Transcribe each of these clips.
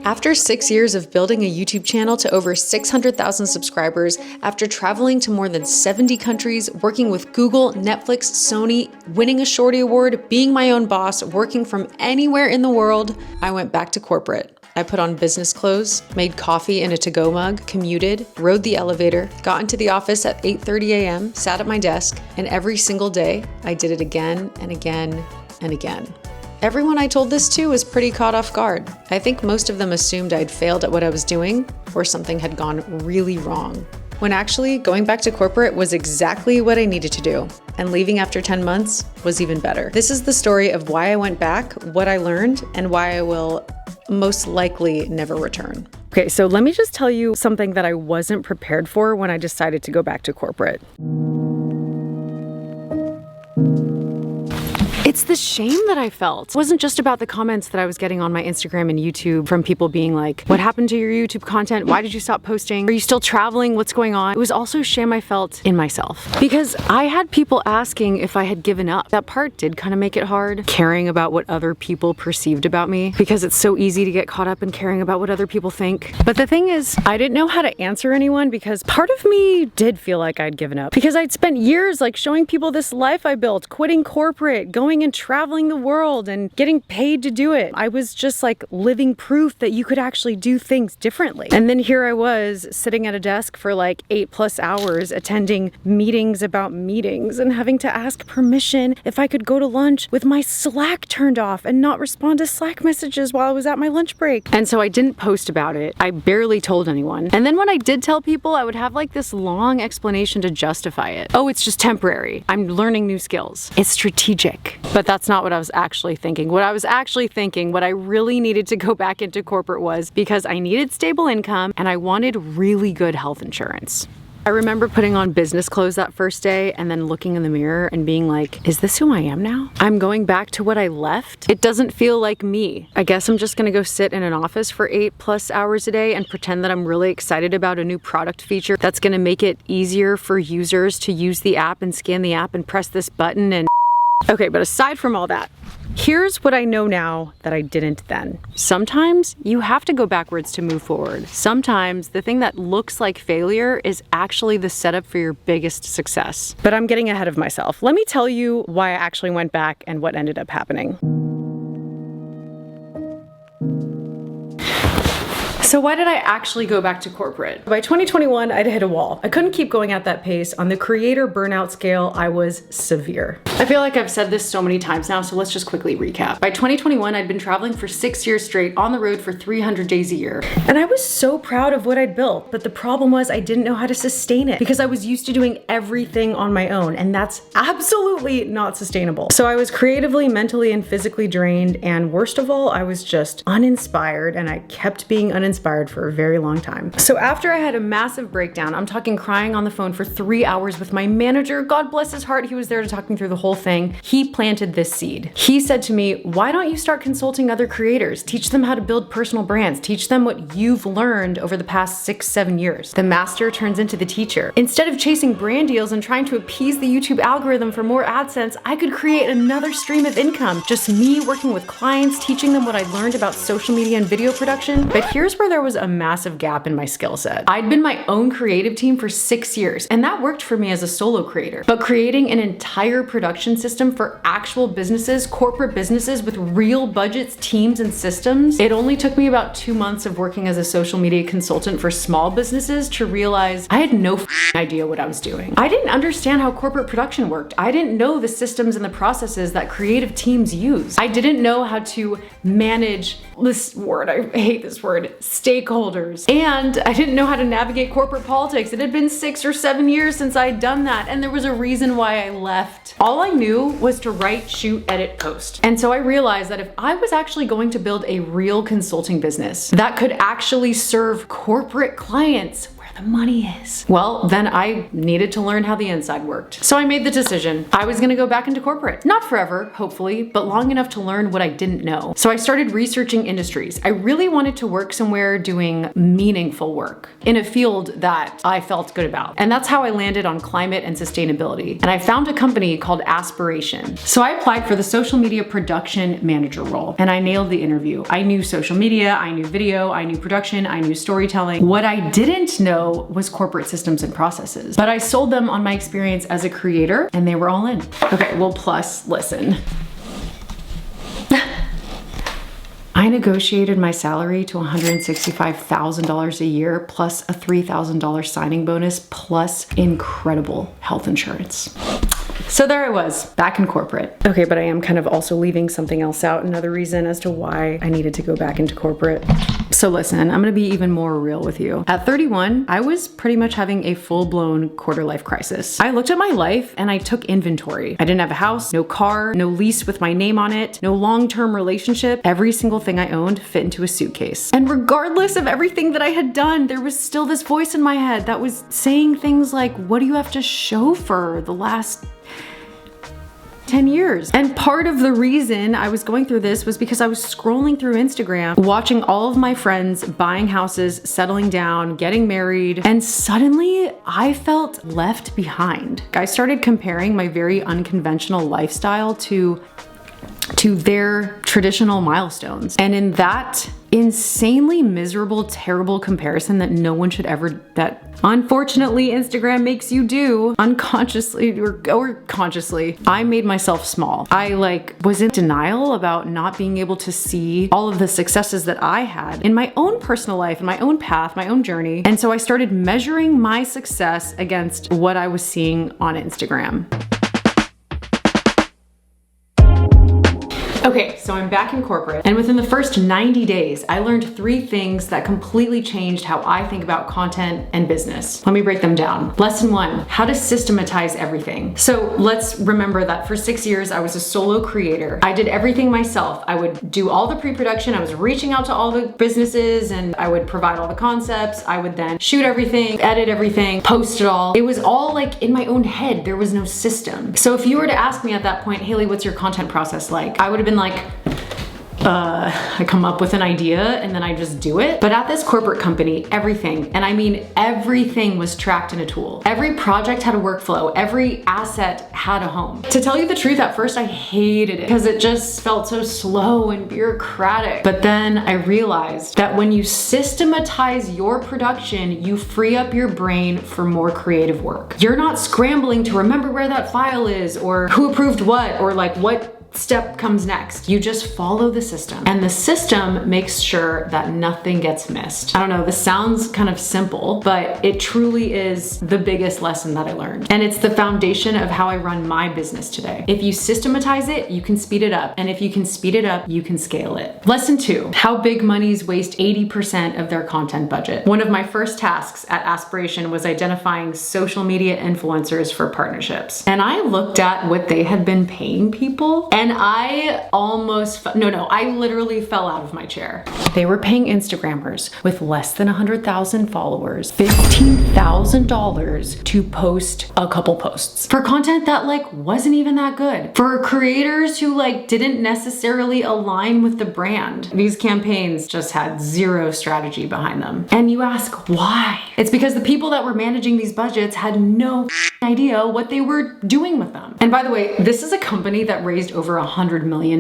After 6 years of building a YouTube channel to over 600,000 subscribers, after traveling to more than 70 countries, working with Google, Netflix, Sony, winning a Shorty Award, being my own boss, working from anywhere in the world, I went back to corporate. I put on business clothes, made coffee in a to-go mug, commuted, rode the elevator, got into the office at 8:30 a.m., sat at my desk, and every single day, I did it again and again and again. Everyone I told this to was pretty caught off guard. I think most of them assumed I'd failed at what I was doing or something had gone really wrong. When actually, going back to corporate was exactly what I needed to do. And leaving after 10 months was even better. This is the story of why I went back, what I learned, and why I will most likely never return. Okay, so let me just tell you something that I wasn't prepared for when I decided to go back to corporate. It's the shame that I felt. It wasn't just about the comments that I was getting on my Instagram and YouTube from people being like, what happened to your YouTube content? Why did you stop posting? Are you still traveling? What's going on? It was also shame I felt in myself because I had people asking if I had given up. That part did kind of make it hard, caring about what other people perceived about me because it's so easy to get caught up in caring about what other people think. But the thing is, I didn't know how to answer anyone because part of me did feel like I'd given up because I'd spent years like showing people this life I built, quitting corporate, going and traveling the world and getting paid to do it. I was just like living proof that you could actually do things differently. And then here I was sitting at a desk for like 8+ hours attending meetings about meetings and having to ask permission if I could go to lunch with my Slack turned off and not respond to Slack messages while I was at my lunch break. And so I didn't post about it. I barely told anyone. And then when I did tell people, I would have like this long explanation to justify it. Oh, it's just temporary. I'm learning new skills. It's strategic. But that's not what I was actually thinking. What I was actually thinking, what I really needed to go back into corporate was because I needed stable income and I wanted really good health insurance. I remember putting on business clothes that first day and then looking in the mirror and being like, is this who I am now? I'm going back to what I left? It doesn't feel like me. I guess I'm just gonna go sit in an office for 8+ hours a day and pretend that I'm really excited about a new product feature that's gonna make it easier for users to use the app and scan the app and press this button and okay, but aside from all that, here's what I know now that I didn't then. Sometimes you have to go backwards to move forward. Sometimes the thing that looks like failure is actually the setup for your biggest success. But I'm getting ahead of myself. Let me tell you why I actually went back and what ended up happening. So why did I actually go back to corporate? By 2021, I'd hit a wall. I couldn't keep going at that pace. On the creator burnout scale, I was severe. I feel like I've said this so many times now, so let's just quickly recap. By 2021, I'd been traveling for 6 years straight on the road for 300 days a year. And I was so proud of what I'd built, but the problem was I didn't know how to sustain it because I was used to doing everything on my own, and that's absolutely not sustainable. So I was creatively, mentally, and physically drained, and worst of all, I was just uninspired, and I kept being uninspired for a very long time. So after I had a massive breakdown, I'm talking crying on the phone for 3 hours with my manager, God bless his heart, he was there to talk me through the whole thing. He planted this seed. He said to me, why don't you start consulting other creators? Teach them how to build personal brands. Teach them what you've learned over the past 6-7 years. The master turns into the teacher. Instead of chasing brand deals and trying to appease the YouTube algorithm for more AdSense, I could create another stream of income. Just me working with clients, teaching them what I learned about social media and video production. But here's where there was a massive gap in my skill set. I'd been my own creative team for 6 years, and that worked for me as a solo creator. But creating an entire production system for actual businesses, corporate businesses with real budgets, teams, and systems, it only took me about 2 months of working as a social media consultant for small businesses to realize I had no idea what I was doing. I didn't understand how corporate production worked. I didn't know the systems and the processes that creative teams use. I didn't know how to manage this word, I hate this word, stakeholders. And I didn't know how to navigate corporate politics. It had been 6 or 7 years since I'd done that, and there was a reason why I left. All I knew was to write, shoot, edit, post. And so I realized that if I was actually going to build a real consulting business that could actually serve corporate clients, where the money is. Well, then I needed to learn how the inside worked. So I made the decision. I was gonna go back into corporate. Not forever, hopefully, but long enough to learn what I didn't know. So I started researching industries. I really wanted to work somewhere doing meaningful work in a field that I felt good about. And that's how I landed on climate and sustainability. And I found a company called Aspiration. So I applied for the social media production manager role, and I nailed the interview. I knew social media, I knew video, I knew production, I knew storytelling. What I didn't know was corporate systems and processes, but I sold them on my experience as a creator and they were all in. Okay, well, plus, listen. I negotiated my salary to $165,000 a year plus a $3,000 signing bonus plus incredible health insurance. So there I was, back in corporate. Okay, but I am kind of also leaving something else out, another reason as to why I needed to go back into corporate. So listen, I'm gonna be even more real with you. At 31, I was pretty much having a full-blown quarter life crisis. I looked at my life and I took inventory. I didn't have a house, no car, no lease with my name on it, no long-term relationship. Every single thing I owned fit into a suitcase. And regardless of everything that I had done, there was still this voice in my head that was saying things like, what do you have to show for the last 10 years. And part of the reason I was going through this was because I was scrolling through Instagram, watching all of my friends buying houses, settling down, getting married, and suddenly I felt left behind. I started comparing my very unconventional lifestyle to their traditional milestones. And in that insanely miserable, terrible comparison that no one should ever, that unfortunately Instagram makes you do unconsciously or consciously, I made myself small. I was in denial about not being able to see all of the successes that I had in my own personal life, in my own path, my own journey. And so I started measuring my success against what I was seeing on Instagram. Okay, so I'm back in corporate, and within the first 90 days, I learned 3 things that completely changed how I think about content and business. Let me break them down. Lesson 1, how to systematize everything. So let's remember that for 6 years, I was a solo creator. I did everything myself. I would do all the pre-production, I was reaching out to all the businesses, and I would provide all the concepts. I would then shoot everything, edit everything, post it all. It was all in my own head. There was no system. So if you were to ask me at that point, Haley, what's your content process like? I would have been like, I come up with an idea and then I just do it. But at this corporate company, everything, and I mean everything, was tracked in a tool. Every project had a workflow. Every asset had a home. To tell you the truth, at first I hated it because it just felt so slow and bureaucratic. But then I realized that when you systematize your production, you free up your brain for more creative work. You're not scrambling to remember where that file is or who approved what or what step comes next. You just follow the system, and the system makes sure that nothing gets missed. I don't know, this sounds kind of simple, but it truly is the biggest lesson that I learned. And it's the foundation of how I run my business today. If you systematize it, you can speed it up. And if you can speed it up, you can scale it. Lesson 2, how big monies waste 80% of their content budget. One of my first tasks at Aspiration was identifying social media influencers for partnerships. And I looked at what they had been paying people, and I almost, I literally fell out of my chair. They were paying Instagrammers with less than 100,000 followers $15,000 to post a couple posts for content that wasn't even that good. For creators who didn't necessarily align with the brand. These campaigns just had zero strategy behind them. And you ask why? It's because the people that were managing these budgets had no idea what they were doing with them. And by the way, this is a company that raised over $100 million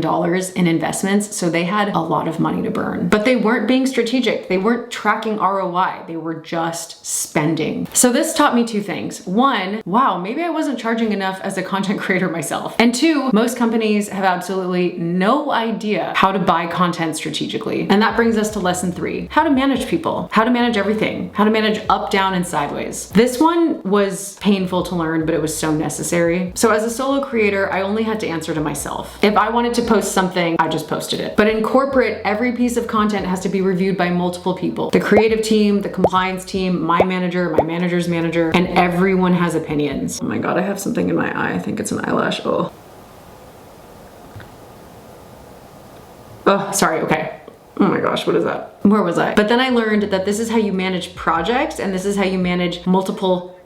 in investments, so they had a lot of money to burn. But they weren't being strategic. They weren't tracking ROI. They were just spending. So this taught me 2 things. 1, wow, maybe I wasn't charging enough as a content creator myself. And 2, most companies have absolutely no idea how to buy content strategically. And that brings us to lesson 3, how to manage people, how to manage everything, how to manage up, down, and sideways. This one was painful to learn, but it was so necessary. So as a solo creator, I only had to answer to myself. If I wanted to post something, I just posted it. But in corporate, every piece of content has to be reviewed by multiple people. The creative team, the compliance team, my manager, my manager's manager, and everyone has opinions. Oh my God, I have something in my eye. I think it's an eyelash. Oh, sorry, okay. Oh my gosh, what is that? Where was I? But then I learned that this is how you manage projects, and this is how you manage multiple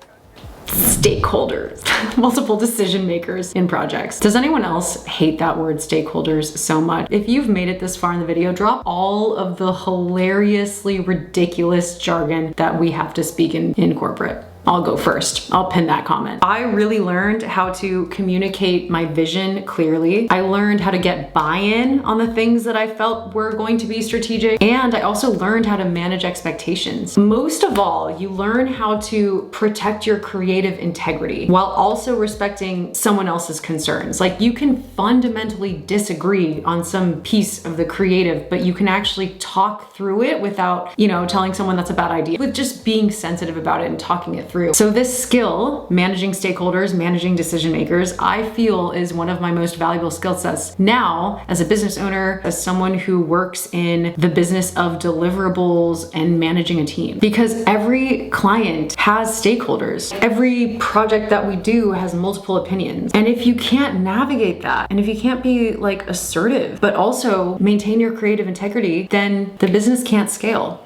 stakeholders, multiple decision makers in projects. Does anyone else hate that word stakeholders so much? If you've made it this far in the video, drop all of the hilariously ridiculous jargon that we have to speak in corporate. I'll go first. I'll pin that comment. I really learned how to communicate my vision clearly. I learned how to get buy-in on the things that I felt were going to be strategic. And I also learned how to manage expectations. Most of all, you learn how to protect your creative integrity while also respecting someone else's concerns. Like, you can fundamentally disagree on some piece of the creative, but you can actually talk through it without, telling someone that's a bad idea, with just being sensitive about it and talking it through. So this skill, managing stakeholders, managing decision makers, I feel is one of my most valuable skill sets now as a business owner, as someone who works in the business of deliverables and managing a team. Because every client has stakeholders. Every project that we do has multiple opinions. And if you can't navigate that, and if you can't be like assertive, but also maintain your creative integrity, then the business can't scale.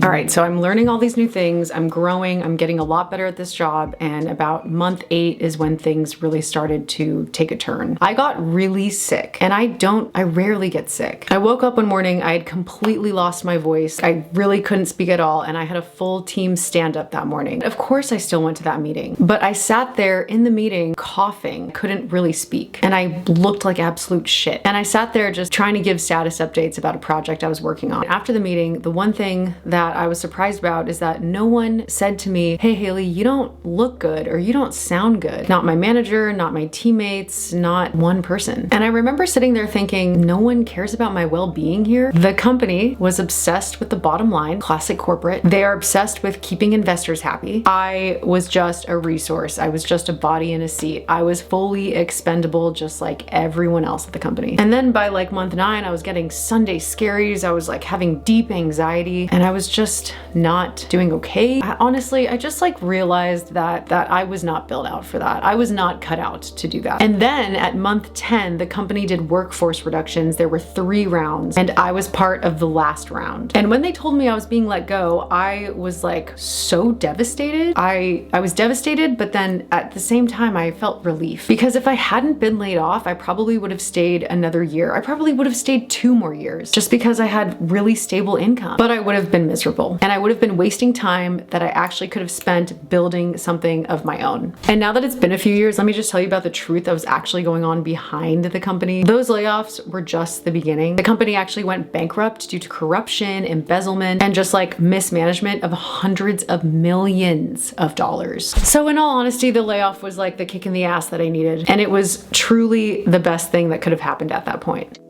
All right, so I'm learning all these new things, I'm growing, I'm getting a lot better at this job, and about month 8 is when things really started to take a turn. I got really sick, and I rarely get sick. I woke up one morning, I had completely lost my voice, I really couldn't speak at all, and I had a full team stand up that morning. Of course I still went to that meeting, but I sat there in the meeting coughing, couldn't really speak, and I looked like absolute shit. And I sat there just trying to give status updates about a project I was working on. After the meeting, the one thing that I was surprised about is that no one said to me, "Hey Haley, you don't look good," or "You don't sound good." Not my manager, not my teammates, not one person. And I remember sitting there thinking, no one cares about my well-being here. The company was obsessed with the bottom line, classic corporate. They are obsessed with keeping investors happy. I was just a resource. I was just a body in a seat. I was fully expendable, just like everyone else at the company. And then by like month 9, I was getting Sunday scaries. I was like having deep anxiety, and I was just not doing okay. Honestly, I just like realized that I was not built out for that. I was not cut out to do that. And then at month 10, the company did workforce reductions. There were 3 rounds, and I was part of the last round. And when they told me I was being let go, I was like so devastated. I was devastated, but then at the same time, I felt relief, because if I hadn't been laid off, I probably would have stayed another year. I probably would have stayed 2 more years just because I had really stable income, but I would have been miserable. And I would have been wasting time that I actually could have spent building something of my own. And now that it's been a few years, let me just tell you about the truth that was actually going on behind the company. Those layoffs were just the beginning. The company actually went bankrupt due to corruption, embezzlement, and just like mismanagement of hundreds of millions of dollars. So in all honesty, the layoff was like the kick in the ass that I needed. And it was truly the best thing that could have happened at that point.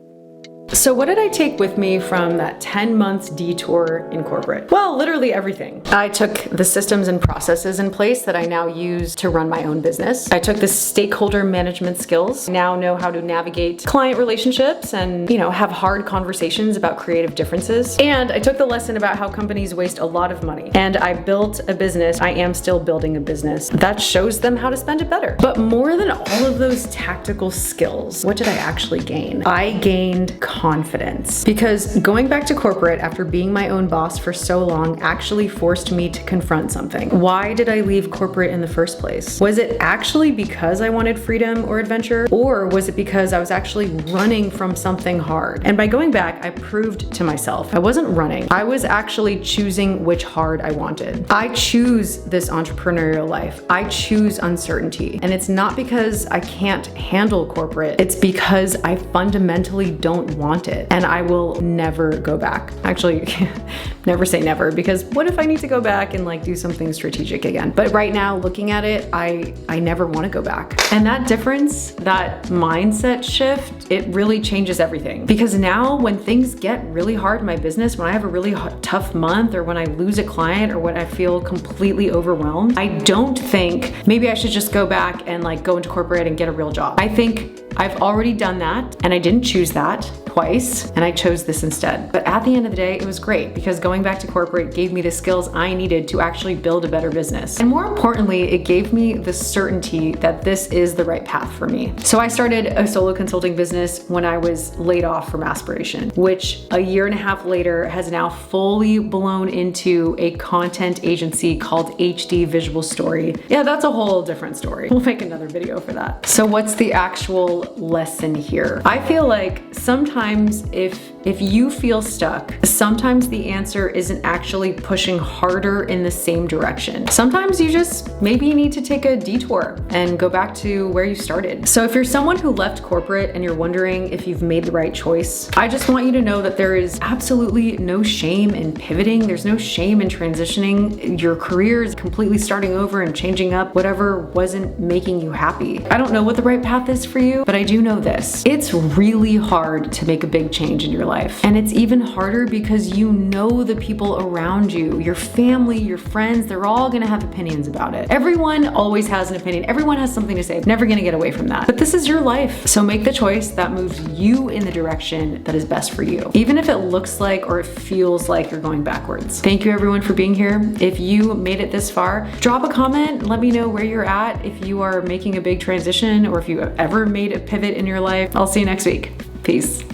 So what did I take with me from that 10 months detour in corporate? Well, literally everything. I took the systems and processes in place that I now use to run my own business. I took the stakeholder management skills. I now know how to navigate client relationships and, have hard conversations about creative differences. And I took the lesson about how companies waste a lot of money. And I built a business. I am still building a business that shows them how to spend it better. But more than all of those tactical skills, what did I actually gain? I gained confidence, because going back to corporate after being my own boss for so long actually forced me to confront something. Why did I leave corporate in the first place? Was it actually because I wanted freedom or adventure, or was it because I was actually running from something hard? And by going back, I proved to myself I wasn't running. I was actually choosing which hard I wanted. I choose this entrepreneurial life. I choose uncertainty. And it's not because I can't handle corporate. It's because I fundamentally don't want it, and I will never go back. Actually, never say never, because what if I need to go back and like do something strategic again? But right now, looking at it, I never want to go back. And that difference, that mindset shift, it really changes everything. Because now when things get really hard in my business, when I have a really tough month, or when I lose a client, or when I feel completely overwhelmed, I don't think maybe I should just go back and like go into corporate and get a real job. I think I've already done that, and I didn't choose that twice, and I chose this instead. But at the end of the day, it was great because going back to corporate gave me the skills I needed to actually build a better business. And more importantly, it gave me the certainty that this is the right path for me. So I started a solo consulting business when I was laid off from Aspiration, which a year and a half later has now fully blown into a content agency called HD Visual Story. Yeah, that's a whole different story. We'll make another video for that. So what's the actual lesson here? I feel like sometimes if you feel stuck, sometimes the answer isn't actually pushing harder in the same direction. Sometimes you just maybe need to take a detour and go back to where you started. So if you're someone who left corporate and you're wondering if you've made the right choice, I just want you to know that there is absolutely no shame in pivoting. There's no shame in transitioning. Your career is completely starting over and changing up whatever wasn't making you happy. I don't know what the right path is for you, but I do know this. It's really hard to make a big change in your life. And it's even harder because you know the people around you, your family, your friends, they're all gonna have opinions about it. Everyone always has an opinion. Everyone has something to say. Never gonna get away from that. But this is your life. So make the choice that moves you in the direction that is best for you, even if it looks like or it feels like you're going backwards. Thank you everyone for being here. If you made it this far, drop a comment. Let me know where you're at, if you are making a big transition or if you ever made a pivot in your life. I'll see you next week. Peace.